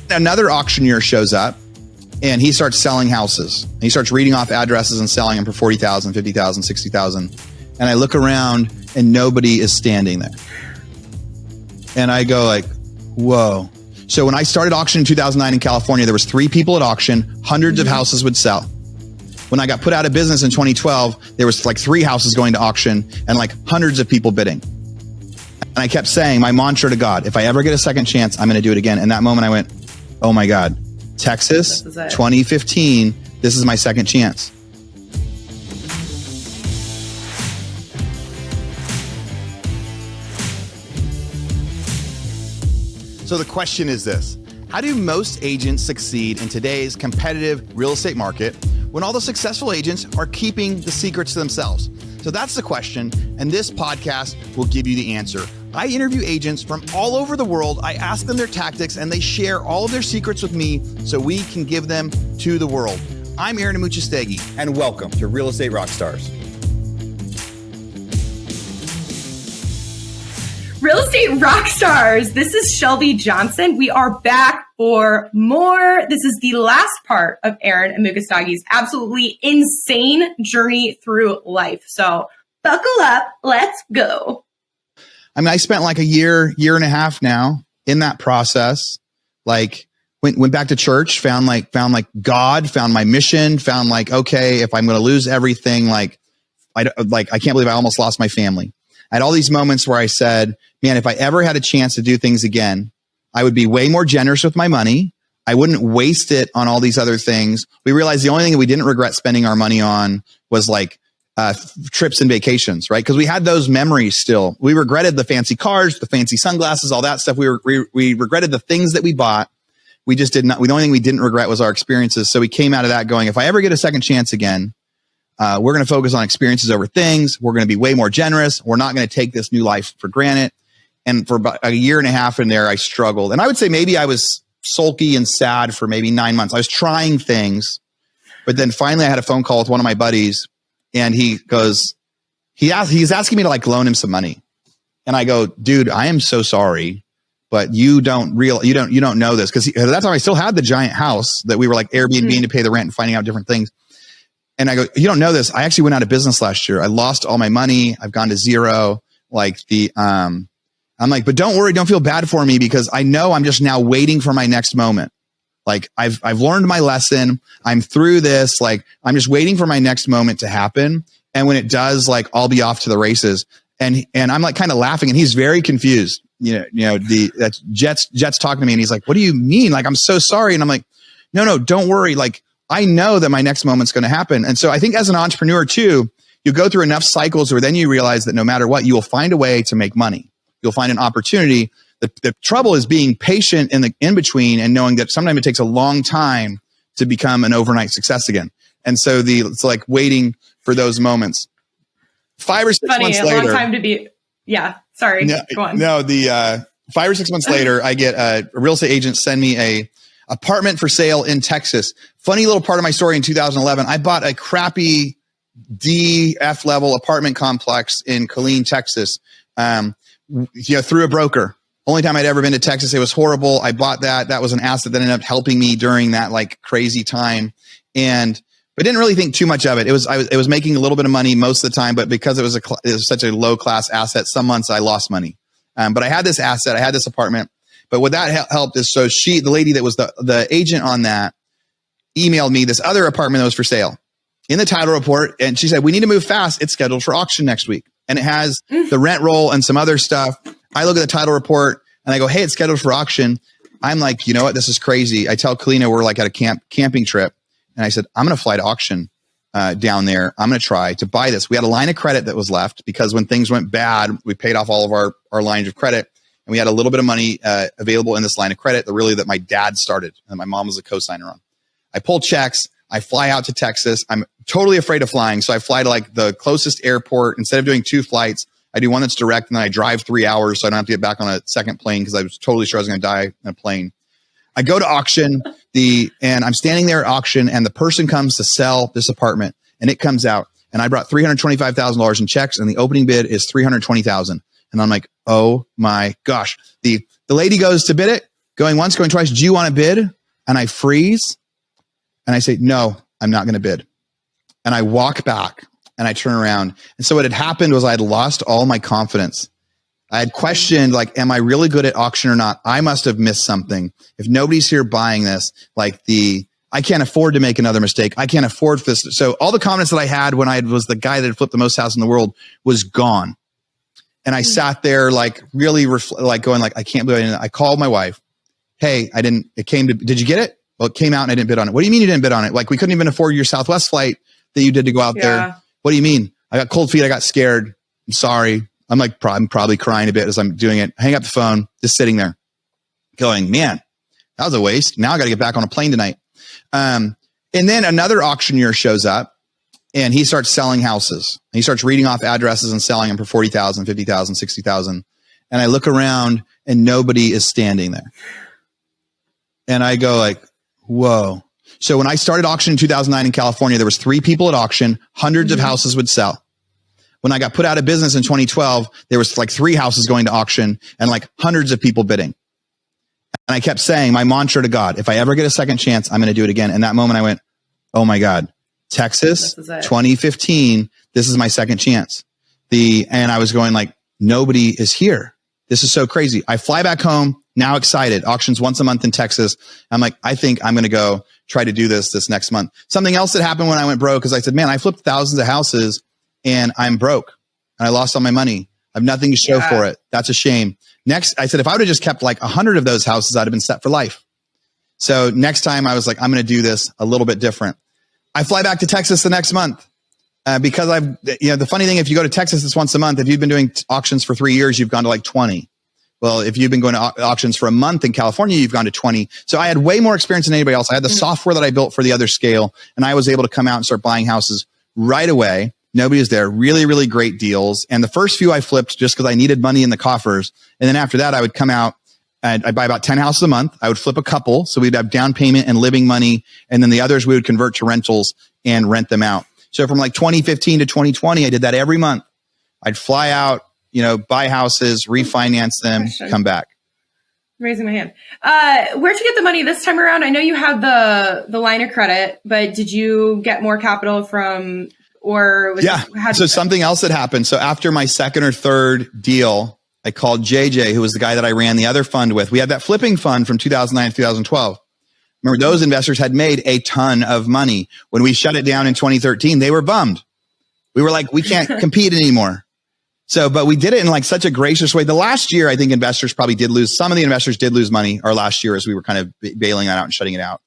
Another auctioneer shows up and he starts selling houses. He starts reading off addresses and selling them for 40,000, 50,000, 60,000. And I look around and nobody is standing there. And I go like, whoa. So when I started auction in 2009 in California, there was 3 people at auction, hundreds of houses would sell. When I got put out of business in 2012, there was like 3 houses going to auction and like hundreds of people bidding. And I kept saying my mantra to God, if I ever get a second chance, I'm going to do it again. And that moment I went, oh my God, Texas, 2015, this is my second chance. So the question is this: how do most agents succeed in today's competitive real estate market when all the successful agents are keeping the secrets to themselves? So that's the question, and this podcast will give you the answer. I interview agents from all over the world. I ask them their tactics, and they share all of their secrets with me so we can give them to the world. I'm Aaron Amuchastegui, and welcome to Real Estate Rockstars. Real Estate Rockstars. This is Shelby Johnson. We are back for more. This is the last part of Aaron Amuchastegui's absolutely insane journey through life. So buckle up. Let's go. I mean, I spent like a year and a half now in that process. Like went back to church, found like God, found my mission, found like, okay, if I'm going to lose everything, I can't believe I almost lost my family. I had all these moments where I said, man, if I ever had a chance to do things again, I would be way more generous with my money. I wouldn't waste it on all these other things. We realized the only thing that we didn't regret spending our money on was like trips and vacations, right? Because we had those memories still. We regretted the fancy cars, the fancy sunglasses, all that stuff. We regretted the things that we bought. We just did not. The only thing we didn't regret was our experiences. So we came out of that going, if I ever get a second chance again, we're going to focus on experiences over things. We're going to be way more generous. We're not going to take this new life for granted. And for about a year and a half in there, I struggled. And I would say maybe I was sulky and sad for maybe 9 months. I was trying things, but then finally I had a phone call with one of my buddies, and he's asking me to like loan him some money. And I go, dude, I am so sorry, but you don't know this. Cause at that time I still had the giant house that we were like Airbnb to pay the rent and finding out different things. And I go, you don't know this. I actually went out of business last year. I lost all my money. I've gone to zero. I'm like, but don't worry. Don't feel bad for me, because I know I'm just now waiting for my next moment. Like I've learned my lesson. I'm through this. Like I'm just waiting for my next moment to happen. And when it does, like I'll be off to the races. And I'm like kind of laughing, and he's very confused. That's Jet's talking to me, and he's like, what do you mean? Like, I'm so sorry. And I'm like, no, don't worry. Like, I know that my next moment's going to happen. And so I think as an entrepreneur too, you go through enough cycles where then you realize that no matter what, you will find a way to make money. You'll find an opportunity. The trouble is being patient in between and knowing that sometimes it takes a long time to become an overnight success again. And so it's like waiting for those moments. 5 or 6 months later. Long time to be. Yeah. Sorry. Go on. No, 5 or 6 months later, I get a real estate agent send me a apartment for sale in Texas. Funny little part of my story in 2011, I bought a crappy DF level apartment complex in Killeen, Texas, through a broker. Only time I'd ever been to Texas. It was horrible. I bought that. That was an asset that ended up helping me during that like crazy time. But didn't really think too much of it. It was making a little bit of money most of the time, but because it was such a low class asset, some months I lost money. But I had this asset, I had this apartment. But what that helped is, so the lady that was the agent on that emailed me this other apartment that was for sale in the title report. And she said, we need to move fast. It's scheduled for auction next week. And it has the rent roll and some other stuff. I look at the title report and I go, hey, it's scheduled for auction. I'm like, you know what? This is crazy. I tell Kalina we're like at a camping trip. And I said, I'm going to fly to auction down there. I'm going to try to buy this. We had a line of credit that was left because when things went bad, we paid off all of our lines of credit. And we had a little bit of money available in this line of credit that my dad started and my mom was a co-signer on. I pull checks. I fly out to Texas. I'm totally afraid of flying. So I fly to like the closest airport. Instead of doing 2 flights, I do one that's direct, and then I drive 3 hours so I don't have to get back on a second plane because I was totally sure I was going to die in a plane. I go to auction and I'm standing there at auction, and the person comes to sell this apartment, and it comes out, and I brought $325,000 in checks, and the opening bid is $320,000. And I'm like, oh my gosh. The lady goes to bid it. Going once, going twice. Do you want to bid? And I freeze and I say, no, I'm not going to bid. And I walk back and I turn around. And so what had happened was I had lost all my confidence. I had questioned, like, am I really good at auction or not? I must have missed something. If nobody's here buying this, I can't afford to make another mistake. I can't afford this. So all the confidence that I had when I was the guy that had flipped the most house in the world was gone. And I sat there really going I can't believe I didn't. I called my wife. Hey, did you get it? Well, it came out and I didn't bid on it. What do you mean you didn't bid on it? Like, we couldn't even afford your Southwest flight that you did to go out there. What do you mean? I got cold feet. I got scared. I'm sorry. I'm probably crying a bit as I'm doing it. I hang up the phone, just sitting there going, man, that was a waste. Now I got to get back on a plane tonight. And then another auctioneer shows up and he starts selling houses. He starts reading off addresses and selling them for 40,000, 50,000, 60,000. And I look around and nobody is standing there. And I go like, whoa. So when I started auction in 2009 in California, there was 3 people at auction, hundreds of houses would sell. When I got put out of business in 2012, there was 3 houses going to auction and hundreds of people bidding. And I kept saying my mantra to God, if I ever get a second chance, I'm going to do it again. And that moment I went, oh my God, Texas, 2015, this is my second chance. And I was going nobody is here. This is so crazy. I fly back home, now excited. Auctions once a month in Texas. I'm like, I think I'm going to go try to do this next month. Something else that happened when I went broke is I said, man, I flipped thousands of houses and I'm broke and I lost all my money. I have nothing to show for it. That's a shame. Next, I said, if I would have just kept 100 of those houses, I'd have been set for life. So next time I was like, I'm going to do this a little bit different. I fly back to Texas the next month because the funny thing, if you go to Texas, it's once a month. If you've been doing auctions for 3 years, you've gone to 20. Well, if you've been going to auctions for a month in California, you've gone to 20. So I had way more experience than anybody else. I had the software that I built for the other scale, and I was able to come out and start buying houses right away. Nobody was there. Really, really great deals. And the first few I flipped just because I needed money in the coffers. And then after that, I would come out and I'd buy about 10 houses a month. I would flip a couple. So we'd have down payment and living money. And then the others we would convert to rentals and rent them out. So from 2015 to 2020, I did that every month. I'd fly out, buy houses, refinance them, come back. Raising my hand. Where'd you get the money this time around? I know you have the line of credit, but did you get more capital from, or was so something else that happened. So after my second or third deal, I called JJ, who was the guy that I ran the other fund with. We had that flipping fund from 2009 to 2012. Remember, those investors had made a ton of money. When we shut it down in 2013, they were bummed. We were like, we can't compete anymore. So, but we did it in such a gracious way. The last year, I think investors probably did lose. Some of the investors did lose money our last year as we were kind of bailing that out and shutting it out.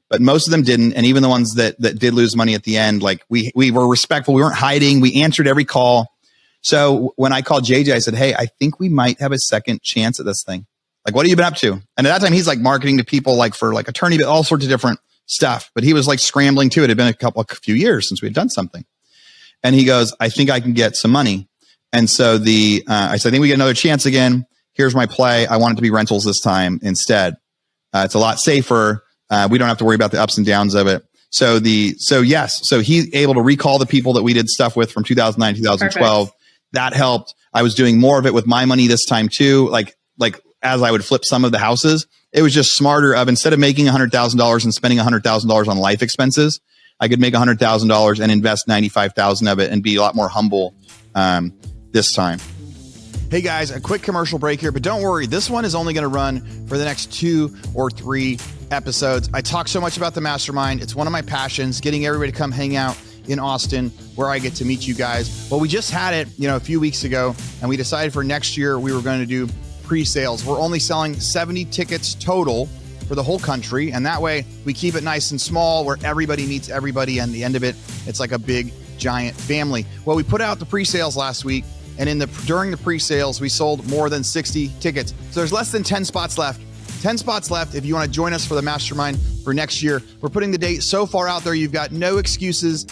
But most of them didn't. And even the ones that did lose money at the end, we were respectful. We weren't hiding. We answered every call. So when I called JJ, I said, hey, I think we might have a second chance at this thing. What have you been up to? And at that time, he's marketing to people for attorney, all sorts of different stuff. But he was scrambling too. It had been a few years since we had done something. And he goes, I think I can get some money. And so I said, I think we get another chance again. Here's my play. I want it to be rentals this time instead. It's a lot safer. We don't have to worry about the ups and downs of it. So he's able to recall the people that we did stuff with from 2009, 2012. Perfect. That helped. I was doing more of it with my money this time too. As I would flip some of the houses, it was just smarter instead of making $100,000 and spending $100,000 on life expenses, I could make $100,000 and invest 95,000 of it and be a lot more humble this time. Hey guys, a quick commercial break here, but don't worry. This one is only going to run for the next 2 or 3 episodes. I talk so much about the mastermind. It's one of my passions, getting everybody to come hang out in Austin where I get to meet you guys. Well, we just had it, a few weeks ago, and we decided for next year we were going to do pre-sales. We're only selling 70 tickets total for the whole country. And that way we keep it nice and small where everybody meets everybody. And the end of it, it's like a big, giant family. Well, we put out the pre-sales last week, and during the pre-sales, we sold more than 60 tickets. So there's less than 10 spots left. 10 spots left if you want to join us for the mastermind for next year. We're putting the date so far out there, you've got no excuses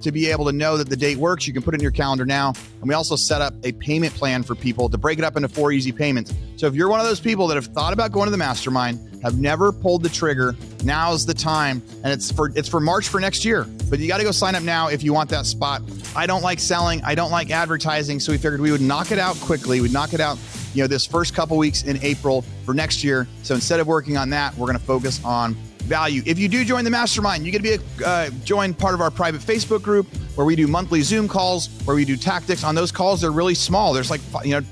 to be able to know that the date works. You can put it in your calendar now. And we also set up a payment plan for people to break it up into 4 easy payments. So if you're one of those people that have thought about going to the mastermind, have never pulled the trigger, now's the time. And it's for March for next year. But you got to go sign up now if you want that spot. I don't like selling. I don't like advertising. So we figured we would knock it out quickly. We'd knock it out this first couple weeks in April for next year. So instead of working on that, we're going to focus on value. If you do join the mastermind, you get to be join part of our private Facebook group where we do monthly Zoom calls, where we do tactics. On those calls, they're really small. There's like,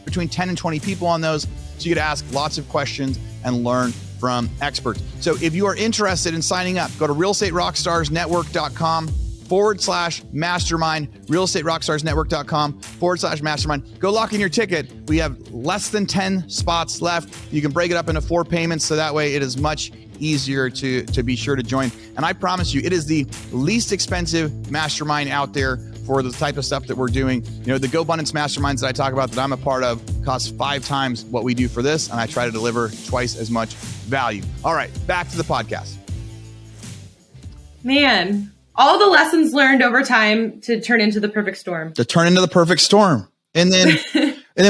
between 10 and 20 people on those. So you get to ask lots of questions and learn from experts. So if you are interested in signing up, go to realestaterockstarsnetwork.com/mastermind, realestaterockstarsnetwork.com/mastermind. Go lock in your ticket. We have less than 10 spots left. You can break it up into 4 payments. So that way it is much easier to be sure to join. And I promise you, it is the least expensive mastermind out there for the type of stuff that we're doing. The GoBundance masterminds that I talk about that I'm a part of cost 5 times what we do for this. And I try to deliver twice as much value. All right, back to the podcast. Man, all the lessons learned over time to turn into the perfect storm. And then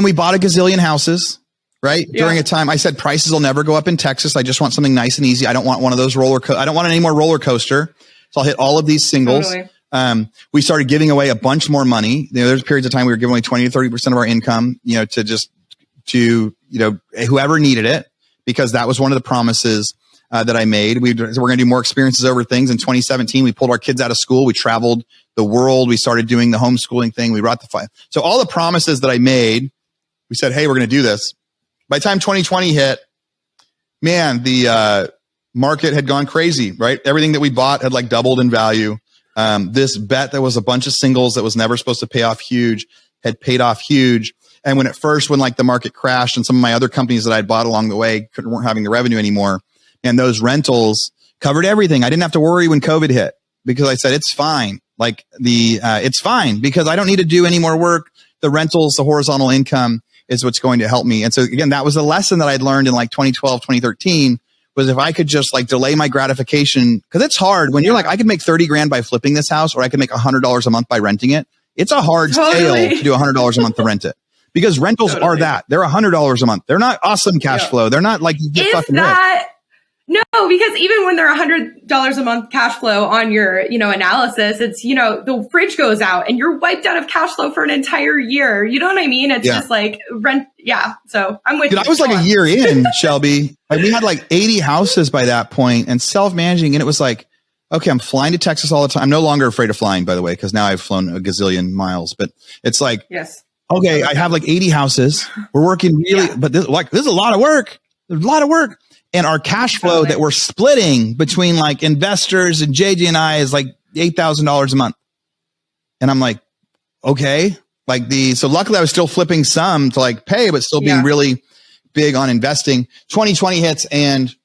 we bought a gazillion houses. Right. Yeah. During a time, I said prices will never go up in Texas. I just want something nice and easy. I don't want one of those I don't want any more roller coaster. So I'll hit all of these singles. Totally. We started giving away a bunch more money. There's periods of time we were giving away 20 to 30% of our income, to whoever needed it, because that was one of the promises that I made. We're going to do more experiences over things. In 2017, we pulled our kids out of school. We traveled the world. We started doing the homeschooling thing. We brought the fire. So all the promises that I made, we said, hey, we're going to do this. By the time 2020 hit, man, the market had gone crazy, right? Everything that we bought had like doubled in value. This bet that was a bunch of singles that was never supposed to pay off huge had paid off huge. And when like the market crashed and some of my other companies that I'd bought along the way weren't having the revenue anymore, and those rentals covered everything. I didn't have to worry when COVID hit because I said, it's fine. It's fine because I don't need to do any more work. The rentals, the horizontal income is what's going to help me. And so again, that was a lesson that I'd learned in like 2012, 2013, was if I could just like delay my gratification, because it's hard when you're like, I could make 30 grand by flipping this house, or I could make $100 a month by renting it. It's a hard sale to do $100 a month to rent it, because rentals are that. They're $100 a month. They're not awesome cash flow. They're not like you get fucking rich. No, because even when they're $100 a month cash flow on your, analysis, it's, the fridge goes out and you're wiped out of cash flow for an entire year. You know what I mean? It's just like rent. Yeah. So I'm with you. I was like a year in, Shelby. We had like 80 houses by that point and self-managing. And it was like, okay, I'm flying to Texas all the time. I'm no longer afraid of flying, by the way, because now I've flown a gazillion miles, but it's like, yes. Okay, I have like 80 houses. We're working really, but this is a lot of work. There's a lot of work. And our cash flow that we're splitting between like investors and JJ and I is like $8,000 a month. And I'm like, okay, so luckily I was still flipping some to like pay, but still being really big on investing. 2020 hits and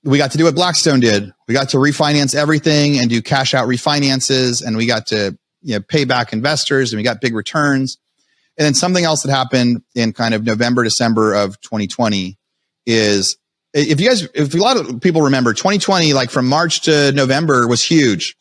we got to do what Blackstone did. We got to refinance everything and do cash out refinances. And we got to, pay back investors and we got big returns. And then something else that happened in kind of November, December of 2020 is, if a lot of people remember, 2020, like from March to November was huge.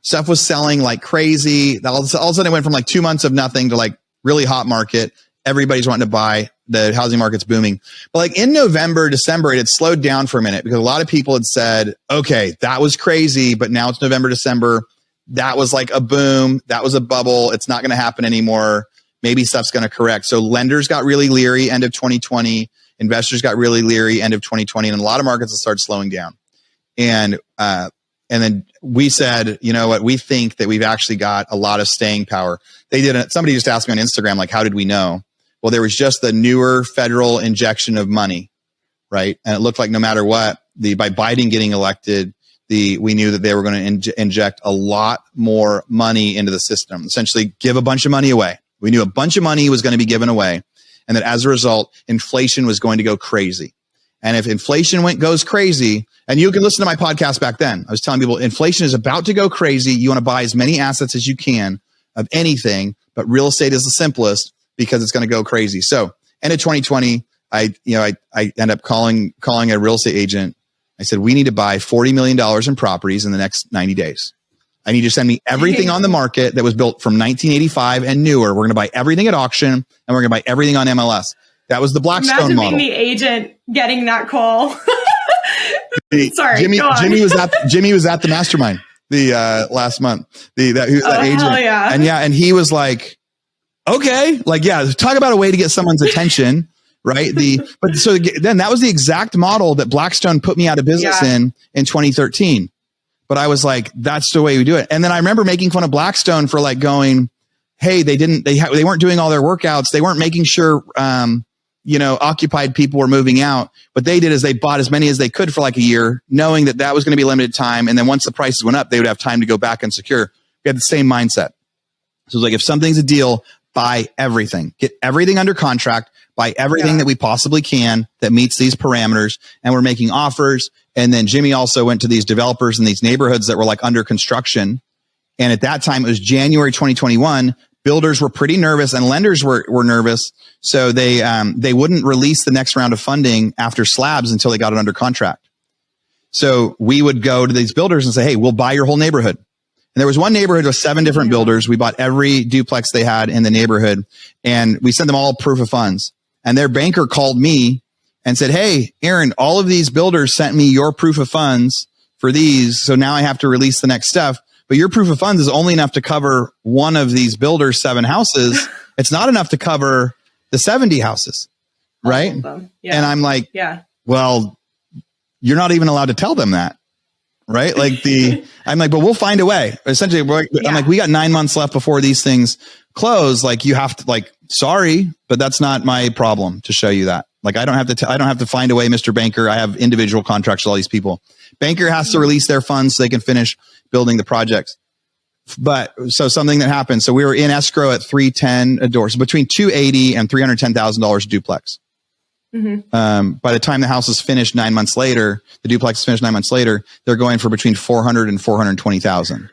Stuff was selling like crazy. All of a sudden it went from like 2 months of nothing to like really hot market. Everybody's wanting to buy. The housing market's booming. But like in November, December, it had slowed down for a minute because a lot of people had said, okay, that was crazy, but now it's November, December. That was like a boom. That was a bubble. It's not going to happen anymore. Maybe stuff's going to correct. So lenders got really leery end of 2020. Investors got really leery end of 2020, and a lot of markets started slowing down. And then we said, you know what? We think that we've actually got a lot of staying power. Somebody just asked me on Instagram, like, how did we know? Well, there was just the newer federal injection of money, right? And it looked like no matter what, by Biden getting elected, we knew that they were going to inject a lot more money into the system, essentially give a bunch of money away. We knew a bunch of money was going to be given away. And that as a result, inflation was going to go crazy. And if inflation goes crazy, and you can listen to my podcast back then, I was telling people inflation is about to go crazy. You want to buy as many assets as you can of anything, but real estate is the simplest because it's going to go crazy. So end of 2020, I end up calling a real estate agent. I said, we need to buy $40 million in properties in the next 90 days. I need you to send me everything on the market that was built from 1985 and newer. We're going to buy everything at auction and we're going to buy everything on MLS. That was the Blackstone model. Imagine being the agent getting that call. Sorry, Jimmy was at the mastermind the last month. That agent. Hell yeah. And he was like, okay, talk about a way to get someone's attention. right? Then that was the exact model that Blackstone put me out of business in 2013. But I was like, that's the way we do it. And then I remember making fun of Blackstone for like going, hey, they weren't doing all their workouts. They weren't making sure, occupied people were moving out. What they did is they bought as many as they could for like a year, knowing that was going to be limited time. And then once the prices went up, they would have time to go back and secure. We had the same mindset. So it's like, if something's a deal, buy everything, get everything under contract, buy everything that we possibly can that meets these parameters. And we're making offers. And then Jimmy also went to these developers in these neighborhoods that were like under construction. And at that time, it was January 2021. Builders were pretty nervous and lenders were nervous. So they wouldn't release the next round of funding after slabs until they got it under contract. So we would go to these builders and say, hey, we'll buy your whole neighborhood. And there was one neighborhood with 7 different builders. We bought every duplex they had in the neighborhood, and we sent them all proof of funds. And their banker called me and said, hey, Aaron, all of these builders sent me your proof of funds for these. So now I have to release the next stuff. But your proof of funds is only enough to cover one of these builders' 7 houses. It's not enough to cover the 70 houses. Right. Yeah. And I'm like, well, you're not even allowed to tell them that. Right. I'm like, but we'll find a way. Essentially, I'm like, we got 9 months left before these things close. Like, you have to, sorry, but that's not my problem to show you that. Like, I don't have to find a way, Mr. Banker. I have individual contracts with all these people. Banker has to release their funds so they can finish building the projects. But so something that happened. So we were in escrow at $310 a door. So between $280,000 and $310,000 a duplex. Mm-hmm. By the time the house is finished 9 months later, the duplex is finished 9 months later, they're going for between $400,000 and $420,000.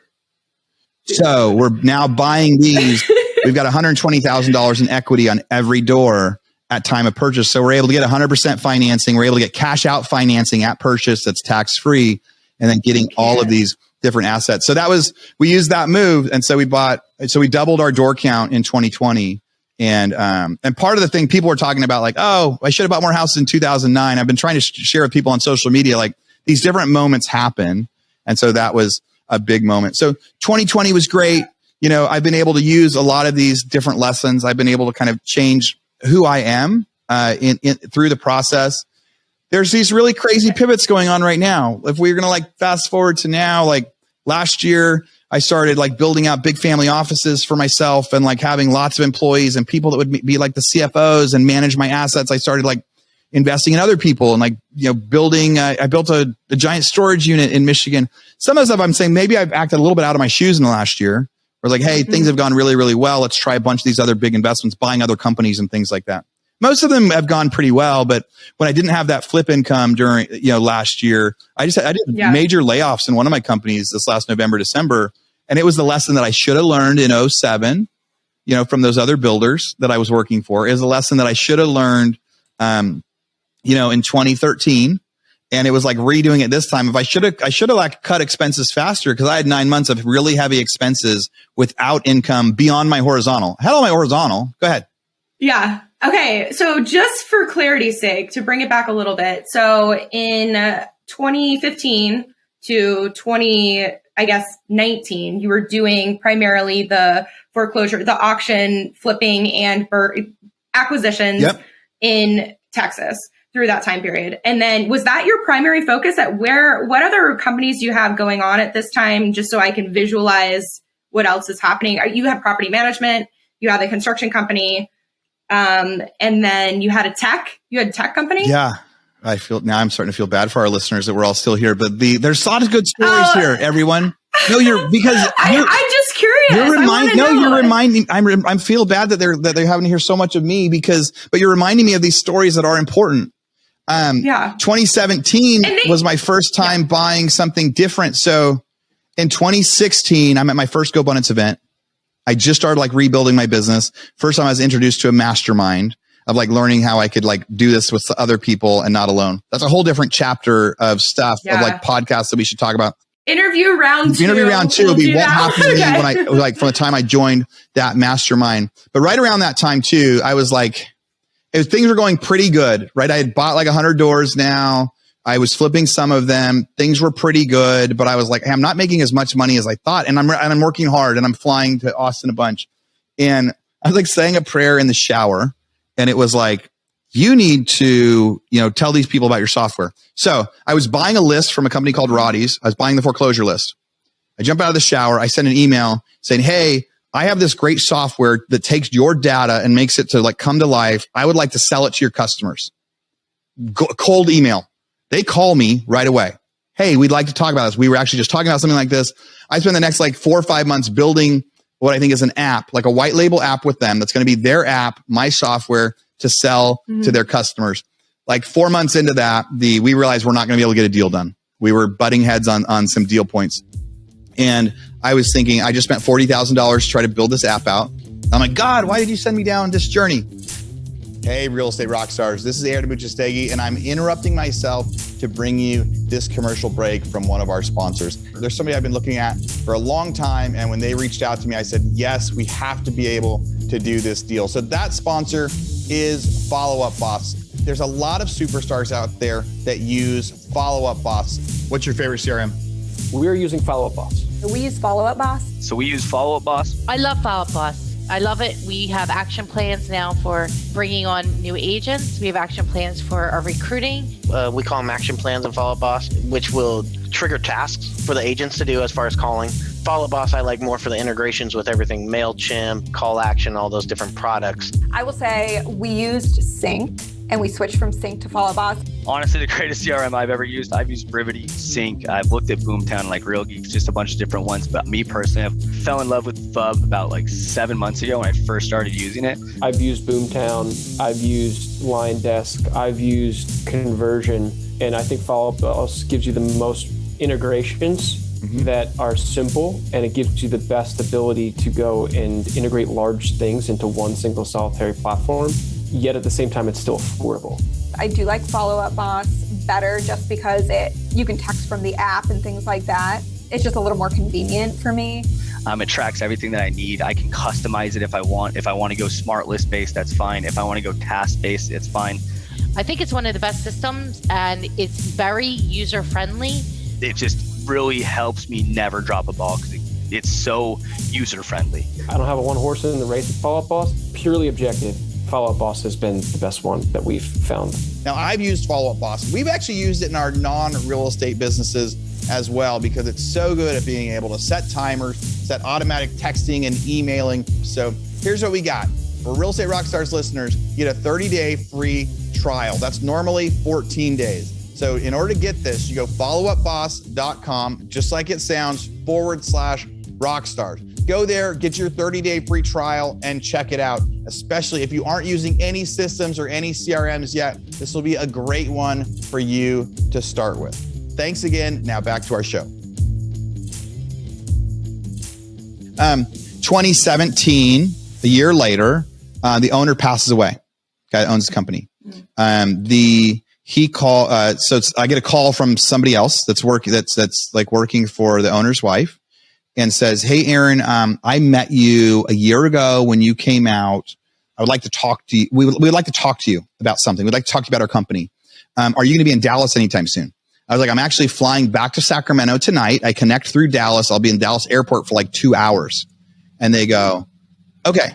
So we're now buying these. We've got $120,000 in equity on every door at time of purchase. So we're able to get 100% financing. We're able to get cash out financing at purchase that's tax free, and then getting all of these different assets. So we used that move. And so we doubled our door count in 2020. And part of the thing people were talking about, like, oh, I should have bought more houses in 2009. I've been trying to share with people on social media, like, these different moments happen. And so that was a big moment. So 2020 was great. I've been able to use a lot of these different lessons. I've been able to kind of change who I am through the process. There's these really crazy pivots going on right now. If we're going to fast forward to now, last year, I started building out big family offices for myself and having lots of employees and people that would be the CFOs and manage my assets. I started investing in other people and building. I built a giant storage unit in Michigan. Some of the stuff I'm saying, maybe I've acted a little bit out of my shoes in the last year. Where hey, things have gone really, really well. Let's try a bunch of these other big investments, buying other companies and things like that. Most of them have gone pretty well, but when I didn't have that flip income during last year, I did major layoffs in one of my companies this last November, December. And it was the lesson that I should have learned in 2007, from those other builders that I was working for. Is a lesson that I should have learned, in 2013. And it was redoing it this time. If I should have cut expenses faster, because I had 9 months of really heavy expenses without income beyond my horizontal. I had all my horizontal. Go ahead. Yeah. Okay. So just for clarity's sake, to bring it back a little bit. So in 2015 to 19, you were doing primarily the foreclosure, the auction, flipping, and acquisitions in Texas through that time period. And then was that your primary focus what other companies do you have going on at this time? Just so I can visualize what else is happening. You have property management, you have a construction company, and then you had a tech company. Yeah. I'm starting to feel bad for our listeners that we're all still here, but there's a lot of good stories here, everyone. No, I'm just curious. You're reminding. I feel bad that they're having to hear so much of me but you're reminding me of these stories that are important. 2017 was my first time buying something different. So in 2016, I'm at my first GoBundance event. I just started rebuilding my business. First time I was introduced to a mastermind of learning how I could do this with other people and not alone. That's a whole different chapter of stuff of podcasts that we should talk about. Interview round two will be what happened to me when I from the time I joined that mastermind. But right around that time too, I was things were going pretty good, right? I had bought 100 doors now. I was flipping some of them. Things were pretty good, but I was hey, I'm not making as much money as I thought. And I'm working hard and I'm flying to Austin a bunch. And I was saying a prayer in the shower, and it was you need to, tell these people about your software. So I was buying a list from a company called Roddy's. I was buying the foreclosure list. I jump out of the shower. I send an email saying, hey, I have this great software that takes your data and makes it to like come to life. I would like to sell it to your customers. Cold email. They call me right away. Hey, we'd like to talk about this. We were actually just talking about something like this. I spend the next like 4 or 5 months building what I think is an app, like a white label app with them. That's going to be their app, my software to sell to their customers. Like 4 months into that, we realized we're not going to be able to get a deal done. We were butting heads on some deal points. And I was thinking, I just spent $40,000 to try to build this app out. I'm like, God, why did you send me down this journey? Hey, real estate rock stars. This is Aaron Amuchastegui, and I'm interrupting myself to bring you this commercial break from one of our sponsors. There's somebody I've been looking at for a long time, and when they reached out to me, I said, yes, we have to be able to do this deal. So that sponsor is Follow Up Boss. There's a lot of superstars out there that use Follow Up Boss. What's your favorite CRM? We're using Follow Up Boss. We use Follow Up Boss. So we use Follow Up Boss. I love Follow Up Boss. I love it. We have action plans now for bringing on new agents. We have action plans for our recruiting. We call them action plans in Follow Up Boss, which will trigger tasks for the agents to do as far as calling. Follow Up Boss I like more for the integrations with everything, MailChimp, Call Action, all those different products. I will say we used Sync and we switched from Sync to Follow Up Boss. Honestly, the greatest CRM I've ever used. I've used Brivity, Sync. I've looked at Boomtown, like Real Geeks, just a bunch of different ones. But me personally, I fell in love with Fub about like 7 months ago when I first started using it. I've used Boomtown. I've used LineDesk. I've used Conversion. And I think Follow Up Boss gives you the most integrations that are simple, and it gives you the best ability to go and integrate large things into one single solitary platform. Yet at the same time, it's still affordable. I do like Follow Up Boss better just because you can text from the app and things like that. It's just a little more convenient for me. It tracks everything that I need. I can customize it if I want. If I want to go smart list based, that's fine. If I want to go task based, it's fine. I think it's one of the best systems, and it's very user friendly. It just really helps me never drop a ball because it's so user friendly. I don't have a one horse in the race with Follow Up Boss. Purely objective, Follow Up Boss has been the best one that we've found. Now, I've used Follow Up Boss. We've actually used it in our non-real estate businesses as well because it's so good at being able to set timers, set automatic texting and emailing. So here's what we got. For Real Estate Rockstars listeners, you get a 30-day free trial. That's normally 14 days. So in order to get this, you go followupboss.com, just like it sounds, /rockstars. Go there, get your 30-day free trial and check it out. Especially if you aren't using any systems or any CRMs yet, this will be a great one for you to start with. Thanks again. Now back to our show. 2017, a year later, the owner passes away. Guy that owns the company. I get a call from somebody else that's working for the owner's wife and says, hey, Aaron, I met you a year ago when you came out. I would like to talk to you. We would like to talk to you about something. We'd like to talk to you about our company. Are you going to be in Dallas anytime soon? I was like, I'm actually flying back to Sacramento tonight. I connect through Dallas. I'll be in Dallas airport for like 2 hours. And they go, okay,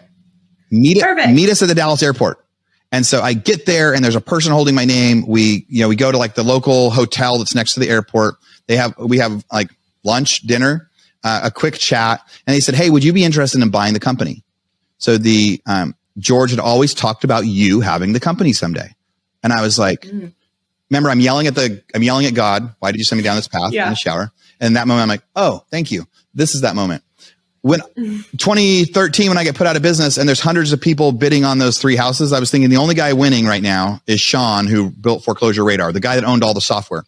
meet us at the Dallas airport. And so I get there and there's a person holding my name. We go to like the local hotel that's next to the airport. We have like lunch, dinner, a quick chat. And they said, hey, would you be interested in buying the company? So George had always talked about you having the company someday. And I was like, remember, I'm yelling at God. Why did you send me down this path in the shower? And in that moment, I'm like, oh, thank you. This is that moment. When 2013, when I get put out of business and there's hundreds of people bidding on those 3 houses, I was thinking the only guy winning right now is Sean, who built Foreclosure Radar, the guy that owned all the software.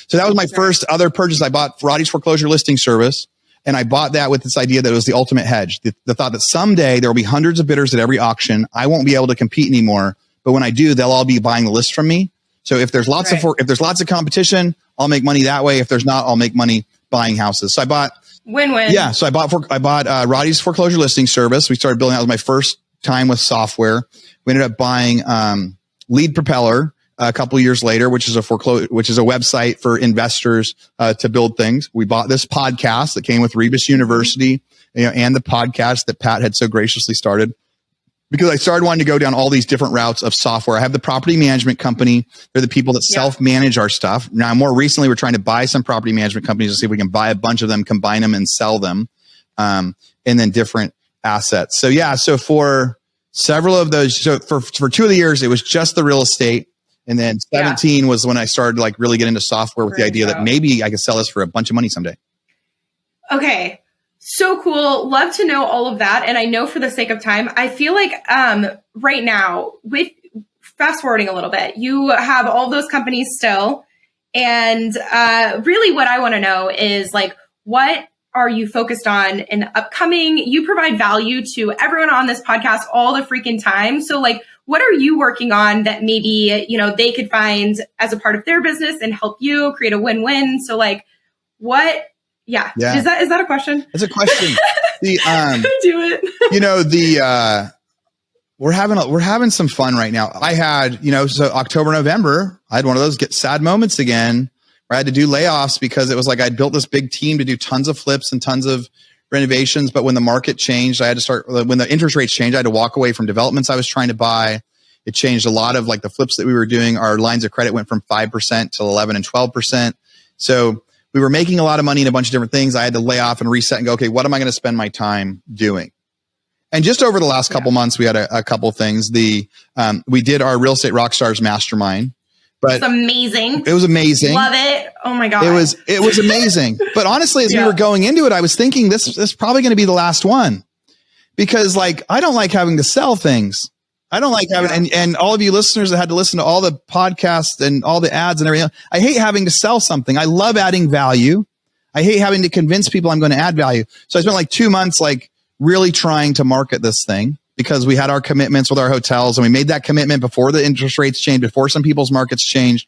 So that was my first other purchase. I bought Roddy's foreclosure listing service. And I bought that with this idea that it was the ultimate hedge. The thought that someday there will be hundreds of bidders at every auction. I won't be able to compete anymore. But when I do, they'll all be buying the list from me. So if there's lots of competition, I'll make money that way. If there's not, I'll make money buying houses. So I bought win-win. Yeah. So I bought Roddy's foreclosure listing service. We started building. That was my first time with software. We ended up buying Lead Propeller a couple of years later, which is a website for investors to build things. We bought this podcast that came with Rebus University, and the podcast that Pat had so graciously started. because I started wanting to go down all these different routes of software. I have the property management company. They're the people that self-manage our stuff. Now, more recently, we're trying to buy some property management companies to see if we can buy a bunch of them, combine them, and sell them, and then different assets. So yeah, so for several of those, so for 2 of the years, it was just the real estate. And then 17 was when I started like really getting into software with the idea that maybe I could sell this for a bunch of money someday. Okay. So cool. Love to know all of that. And I know for the sake of time, I feel like right now, with fast forwarding a little bit, you have all those companies still. And really what I want to know is like, what are you focused on in the upcoming? You provide value to everyone on this podcast all the freaking time. So like, what are you working on that maybe, you know, they could find as a part of their business and help you create a win-win? So like what, yeah. Is that a question? It's a question. Do it. You know, we're having some fun right now. I had, you know, so October, November, I had one of those get sad moments again where I had to do layoffs because it was like I'd built this big team to do tons of flips and tons of renovations. But when the market changed, I had to start, when the interest rates changed, I had to walk away from developments I was trying to buy. It changed a lot of like the flips that we were doing. Our lines of credit went from 5% to 11 and 12%. So we were making a lot of money in a bunch of different things. I had to lay off and reset and go, okay, what am I going to spend my time doing? And just over the last couple months, we had a couple things. We did our Real Estate Rockstars Mastermind. But it's amazing. It was amazing. Love it. Oh my God. It was amazing. But honestly, as we were going into it, I was thinking this is probably going to be the last one because like, I don't like having to sell things. I don't like having, and all of you listeners that had to listen to all the podcasts and all the ads and everything. I hate having to sell something. I love adding value. I hate having to convince people I'm going to add value. So I spent like 2 months, like really trying to market this thing. Because we had our commitments with our hotels and we made that commitment before the interest rates changed, before some people's markets changed.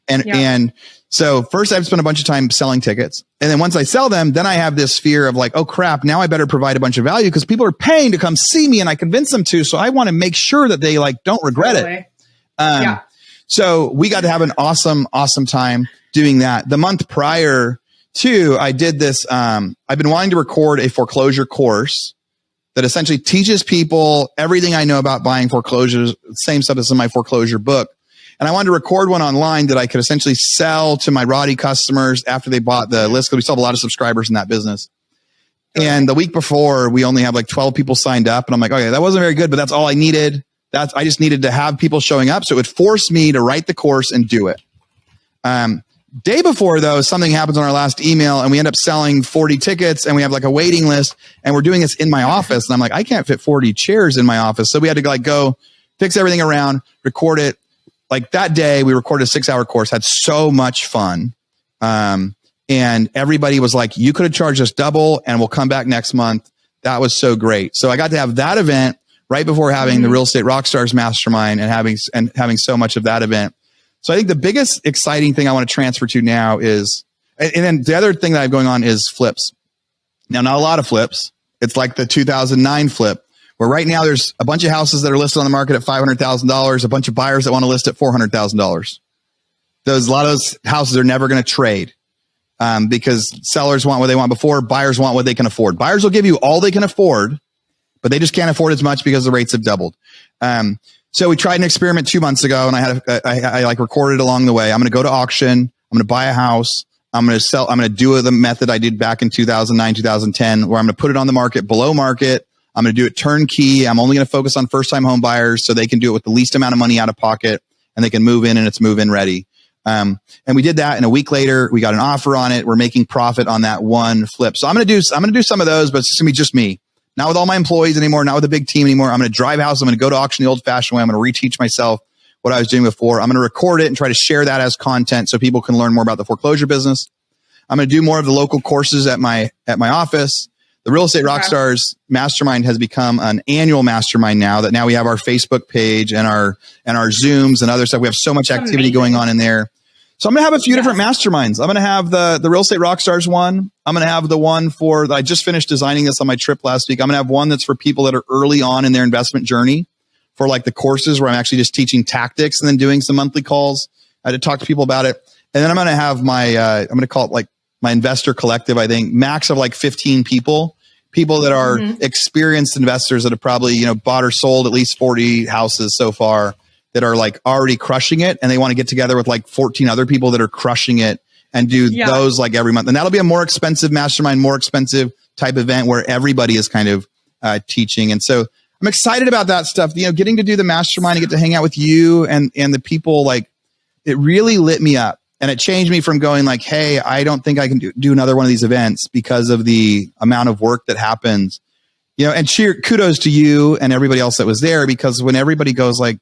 And so first I've spent a bunch of time selling tickets. And then once I sell them, then I have this fear of like, oh crap, now I better provide a bunch of value because people are paying to come see me and I convince them to. So I want to make sure that they like don't regret it. So we got to have an awesome time doing that. The month prior to, I did this, I've been wanting to record a foreclosure course that essentially teaches people everything I know about buying foreclosures, same stuff as in my foreclosure book. And I wanted to record one online that I could essentially sell to my Roddy customers after they bought the list, because we still have a lot of subscribers in that business. And the week before, we only have like 12 people signed up. And I'm like, okay, that wasn't very good, but that's all I needed. I just needed to have people showing up. So it would force me to write the course and do it. Day before, though, something happens on our last email and we end up selling 40 tickets and we have like a waiting list and we're doing this in my office. And I'm like, I can't fit 40 chairs in my office. So we had to like go fix everything around, record it. Like that day we recorded a 6-hour course, had so much fun. And everybody was like, you could have charged us double and we'll come back next month. That was so great. So I got to have that event right before having the Real Estate Rockstars Mastermind and having so much of that event. So I think the biggest exciting thing I want to transfer to now is, and then the other thing that I have going on is flips. Now, not a lot of flips. It's like the 2009 flip, where right now there's a bunch of houses that are listed on the market at $500,000, a bunch of buyers that want to list at $400,000. A lot of those houses are never going to trade because sellers want what they want before, buyers want what they can afford. Buyers will give you all they can afford, but they just can't afford as much because the rates have doubled. So we tried an experiment 2 months ago and I like recorded along the way. I'm going to go to auction. I'm going to buy a house. I'm going to sell. I'm going to do the method I did back in 2009, 2010, where I'm going to put it on the market below market. I'm going to do it turnkey. I'm only going to focus on first time home buyers so they can do it with the least amount of money out of pocket and they can move in and it's move in ready. And we did that. And a week later, we got an offer on it. We're making profit on that one flip. So I'm going to do some of those, but it's going to be just me. Not with all my employees anymore, not with a big team anymore. I'm going to drive houses. I'm going to go to auction the old fashioned way. I'm going to reteach myself what I was doing before. I'm going to record it and try to share that as content so people can learn more about the foreclosure business. I'm going to do more of the local courses at my office. The Real Estate Rockstars Mastermind has become an annual mastermind now that now we have our Facebook page and our Zooms and other stuff. We have so much activity going on in there. So I'm going to have a few different masterminds. I'm going to have the Real Estate Rockstars one. I'm going to have the one I just finished designing this on my trip last week. I'm going to have one that's for people that are early on in their investment journey, for like the courses where I'm actually just teaching tactics and then doing some monthly calls. I had to talk to people about it. And then I'm going to have I'm going to call it like my investor collective, I think, max of like 15 people people that are experienced investors that have probably, you know, bought or sold at least 40 houses so far that are like already crushing it. And they want to get together with like 14 other people that are crushing it and do those like every month. And that'll be a more expensive mastermind, more expensive type event where everybody is kind of teaching. And so I'm excited about that stuff, you know, getting to do the mastermind and get to hang out with you and the people. Like, it really lit me up. And it changed me from going like, hey, I don't think I can do another one of these events because of the amount of work that happens, you know, and kudos to you and everybody else that was there, because when everybody goes like,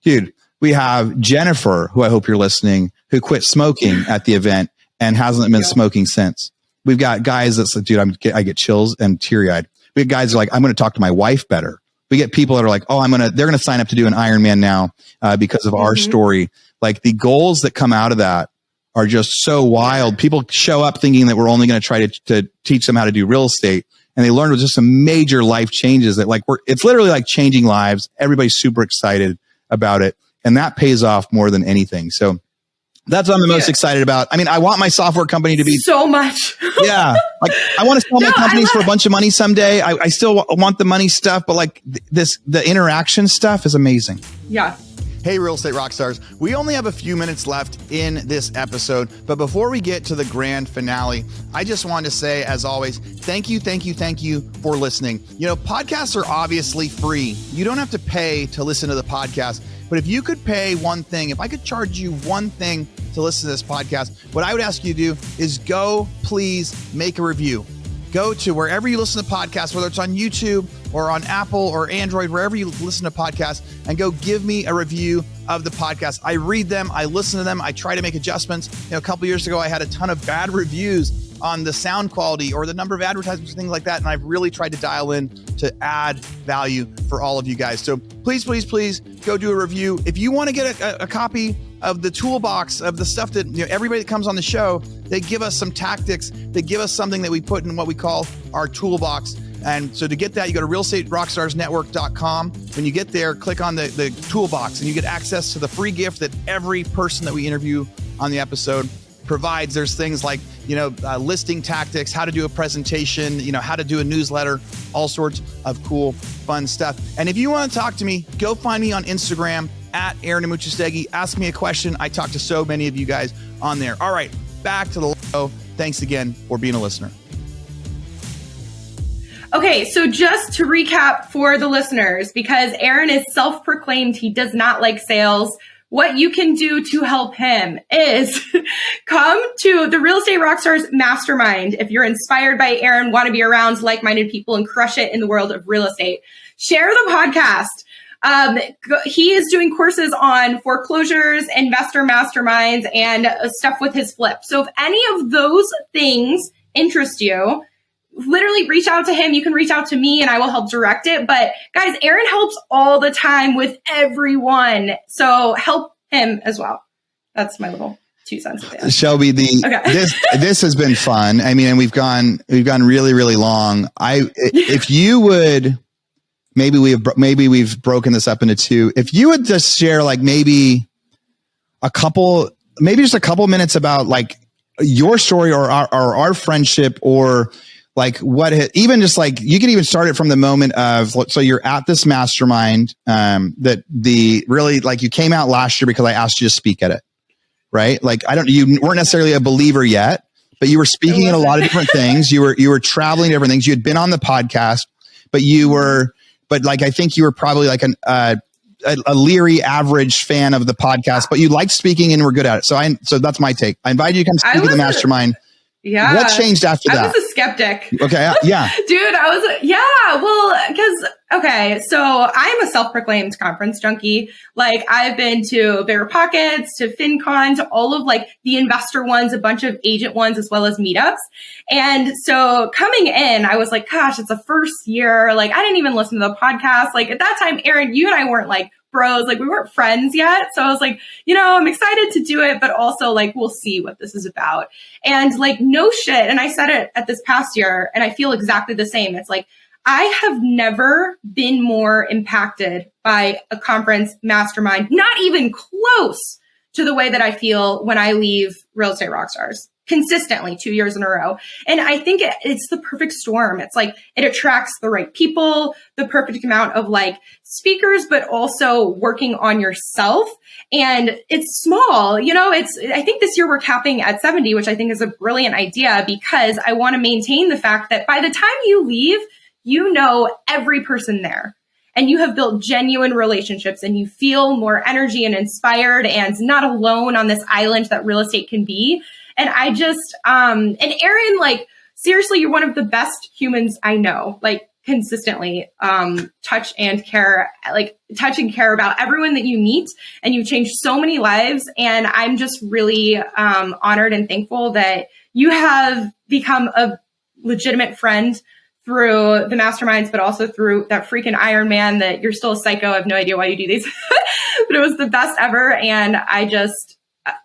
dude, we have Jennifer, who I hope you're listening, who quit smoking at the event and hasn't been smoking since. We've got guys that's like, dude, I get chills and teary eyed. We have guys that are like, I'm going to talk to my wife better. We get people that are like, oh, they're going to sign up to do an Ironman now because of our story. Like, the goals that come out of that are just so wild. People show up thinking that we're only going to try to teach them how to do real estate. And they learn with just some major life changes that like it's literally like changing lives. Everybody's super excited about it. And that pays off more than anything. So that's what I'm the most excited about. I mean, I want my software company to be so much. Like, I want to sell my companies for a bunch of money someday. I still want the money stuff, but like the interaction stuff is amazing. Yeah. Hey, Real Estate Rockstars. We only have a few minutes left in this episode, but before we get to the grand finale, I just wanted to say, as always, thank you for listening. You know, podcasts are obviously free. You don't have to pay to listen to the podcast, but if you could pay one thing, if I could charge you one thing to listen to this podcast, what I would ask you to do is go, please make a review. Go to wherever you listen to podcasts, whether it's on YouTube or on Apple or Android, wherever you listen to podcasts, and go give me a review of the podcast. I read them, I listen to them, I try to make adjustments. You know, a couple years ago, I had a ton of bad reviews on the sound quality or the number of advertisements, things like that. And I've really tried to dial in to add value for all of you guys. So please go do a review. If you want to get a copy of the toolbox of the stuff that, you know, everybody that comes on the show, they give us some tactics, they give us something that we put in what we call our toolbox. And so to get that, you go to realestaterockstarsnetwork.com. When you get there, click on the toolbox and you get access to the free gift that every person that we interview on the episode provides. There's things like, you know, listing tactics, how to do a presentation, you know, how to do a newsletter, all sorts of cool, fun stuff. And if you want to talk to me, go find me on Instagram at Aaron Amuchastegui. Ask me a question. I talk to so many of you guys on there. All right, back to the show. Thanks again for being a listener. Okay, so just to recap for the listeners, because Aaron is self-proclaimed he does not like sales, what you can do to help him is come to the Real Estate Rockstars Mastermind. If you're inspired by Aaron, want to be around like-minded people and crush it in the world of real estate, share the podcast. He is doing courses on foreclosures, investor masterminds, and stuff with his flip. So if any of those things interest you, literally reach out to him. You can reach out to me and I will help direct it. But guys, Aaron helps all the time with everyone. So help him as well. That's my little 2 cents. Shelby, this has been fun. I mean, and we've gone really, really long. If you would, maybe we've broken this up into 2. If you would just share like maybe just a couple minutes about like your story or our friendship, or like even just like, you can even start it from the moment of, so you're at this mastermind, that really like you came out last year because I asked you to speak at it, right? Like, you weren't necessarily a believer yet, but you were speaking at a lot of different things. You were traveling to different things. You had been on the podcast, but like, I think you were probably like a leery average fan of the podcast, but you liked speaking and were good at it. So that's my take. I invited you to come speak at the mastermind. Yeah. What changed after that? I was a skeptic. Okay. Yeah. Dude, so I'm a self-proclaimed conference junkie. Like, I've been to Bigger Pockets, to FinCon, to all of like the investor ones, a bunch of agent ones, as well as meetups. And so coming in, I was like, gosh, it's the first year. Like, I didn't even listen to the podcast. Like, at that time, Aaron, you and I weren't like bros, like we weren't friends yet. So I was like, you know, I'm excited to do it, but also like, we'll see what this is about. And like, no shit. And I said it at this past year, and I feel exactly the same. It's like, I have never been more impacted by a conference mastermind, not even close to the way that I feel when I leave Real Estate Rockstars. consistently 2 years in a row. And I think it's the perfect storm. It's like it attracts the right people, the perfect amount of like speakers, but also working on yourself. And it's small, you know, I think this year we're capping at 70, which I think is a brilliant idea because I want to maintain the fact that by the time you leave, you know every person there. And you have built genuine relationships and you feel more energy and inspired and not alone on this island that real estate can be. And I just, and Aaron, like, seriously, you're one of the best humans I know, like consistently, touch and care about everyone that you meet, and you've changed so many lives. And I'm just really, honored and thankful that you have become a legitimate friend through the masterminds, but also through that freaking Iron Man that you're still a psycho. I have no idea why you do these, but it was the best ever. And I just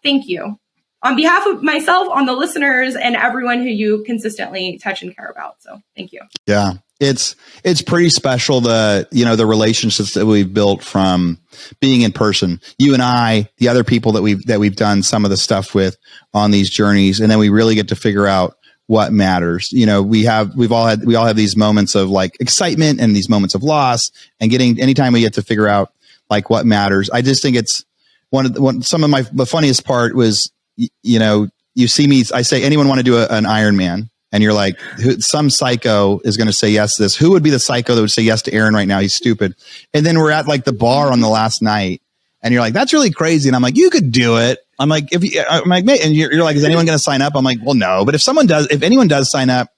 thank you on behalf of myself, on the listeners, and everyone who you consistently touch and care about. So thank you. Yeah. It's pretty special, the relationships that we've built from being in person, you and I, the other people that we've done some of the stuff with on these journeys. And then we really get to figure out what matters. You know, we all have these moments of like excitement and these moments of loss, and anytime we get to figure out like what matters. I just think it's the funniest part was, you know, you see me, I say, anyone want to do an Iron Man? And you're like, some psycho is going to say yes to this. Who would be the psycho that would say yes to Aaron right now? He's stupid. And then we're at like the bar on the last night, and you're like, that's really crazy. And I'm like, you could do it. I'm like, I'm like, mate, and you're like, is anyone going to sign up? I'm like, well, no. But if anyone does sign up,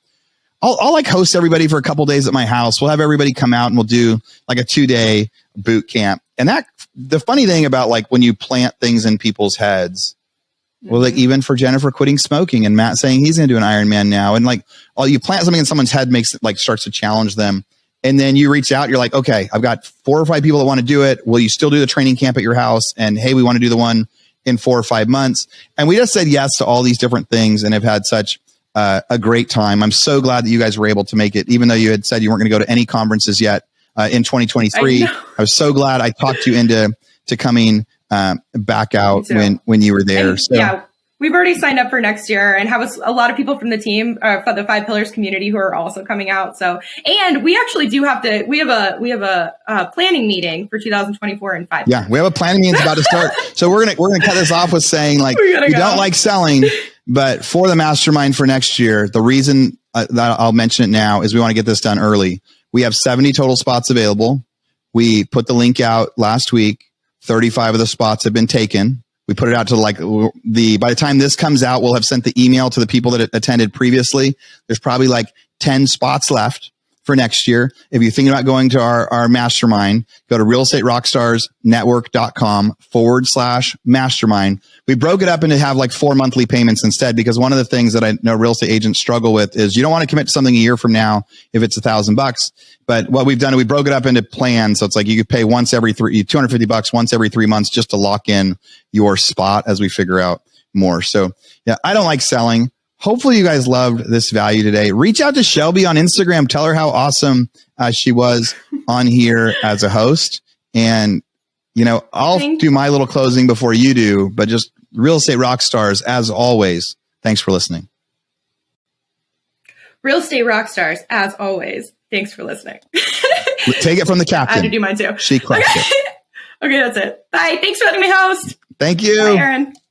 I'll like host everybody for a couple days at my house. We'll have everybody come out and we'll do like a 2-day boot camp. And the funny thing about like when you plant things in people's heads, well, like even for Jennifer quitting smoking and Matt saying he's going to do an Ironman now, and like you plant something in someone's head makes it like starts to challenge them. And then you reach out, you're like, okay, I've got 4 or 5 people that want to do it. Will you still do the training camp at your house? And hey, we want to do the one in 4 or 5 months. And we just said yes to all these different things and have had such a great time. I'm so glad that you guys were able to make it, even though you had said you weren't going to go to any conferences yet in 2023. I was so glad I talked you into coming back out when you were there. So. Yeah, we've already signed up for next year and have a lot of people from the team, for the 5 Pillars community, who are also coming out. So, and we actually do have to. We have a planning meeting for 2024 in 5. Yeah, we have a planning meeting about to start. So we're gonna cut this off with saying like we don't like selling, but for the mastermind for next year, the reason that I'll mention it now is we want to get this done early. We have 70 total spots available. We put the link out last week. 35 of the spots have been taken. We put it out to like by the time this comes out, we'll have sent the email to the people that attended previously. There's probably like 10 spots left for next year. If you're thinking about going to our mastermind, go to realestaterockstarsnetwork.com/mastermind. We broke it up into have like 4 monthly payments instead, because one of the things that I know real estate agents struggle with is you don't want to commit to something a year from now if it's $1,000. But what we've done is we broke it up into plans. So it's like you could pay $250 once every 3 months just to lock in your spot as we figure out more. So yeah, I don't like selling. Hopefully you guys loved this value today. Reach out to Shelby on Instagram. Tell her how awesome she was on here as a host. And, you know, I'll do my little closing before you do, but just Real Estate Rockstars, as always, thanks for listening. Real Estate Rockstars, as always, thanks for listening. Take it from the captain. I had to do mine too. She crushed it. Okay, that's it. Bye. Thanks for letting me host. Thank you. Bye, Aaron.